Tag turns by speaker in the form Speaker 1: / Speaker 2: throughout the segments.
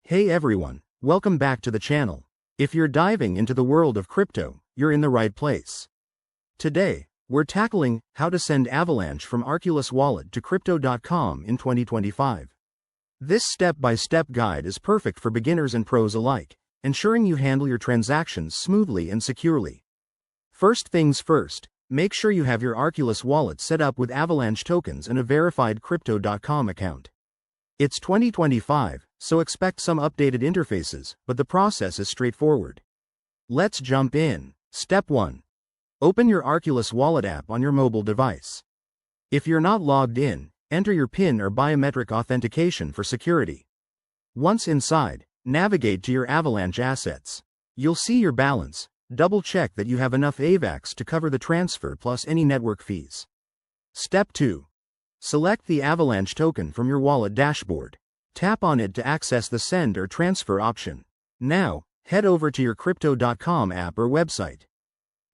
Speaker 1: Hey everyone, welcome back to the channel. If you're diving into the world of crypto, you're in the right place. Today, we're tackling how to send Avalanche from Arculus Wallet to Crypto.com in 2025. This step-by-step guide is perfect for beginners and pros alike, ensuring you handle your transactions smoothly and securely. First things first, make sure you have your Arculus Wallet set up with Avalanche tokens and a verified Crypto.com account. It's 2025, so expect some updated interfaces, but the process is straightforward. Let's jump in. Step 1. Open your Arculus Wallet app on your mobile device. If you're not logged in, enter your PIN or biometric authentication for security. Once inside, navigate to your Avalanche assets. You'll see your balance. Double-check that you have enough AVAX to cover the transfer plus any network fees. Step 2. Select the Avalanche token from your wallet dashboard. Tap on it to access the send or transfer option. Now, head over to your Crypto.com app or website.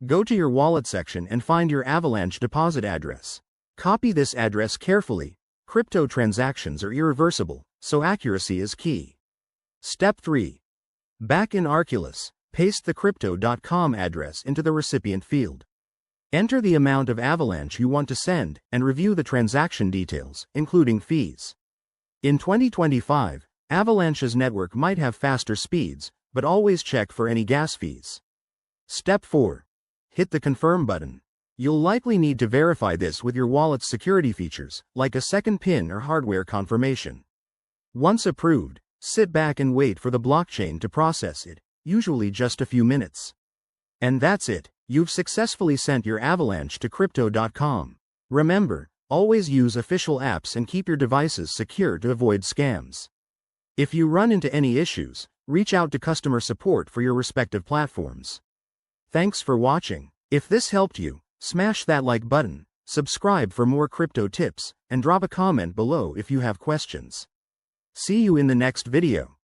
Speaker 1: Go to your wallet section and find your Avalanche deposit address. Copy this address carefully. Crypto transactions are irreversible, so accuracy is key. Step 3. Back in Arculus, paste the Crypto.com address into the recipient field. Enter the amount of Avalanche you want to send, and review the transaction details, including fees. In 2025, Avalanche's network might have faster speeds, but always check for any gas fees. Step 4. Hit the confirm button. You'll likely need to verify this with your wallet's security features, like a second PIN or hardware confirmation. Once approved, sit back and wait for the blockchain to process it, usually just a few minutes. And that's it. You've successfully sent your Avalanche to Crypto.com. Remember, always use official apps and keep your devices secure to avoid scams. If you run into any issues, reach out to customer support for your respective platforms. Thanks for watching. If this helped you, smash that like button, subscribe for more crypto tips, and drop a comment below if you have questions. See you in the next video.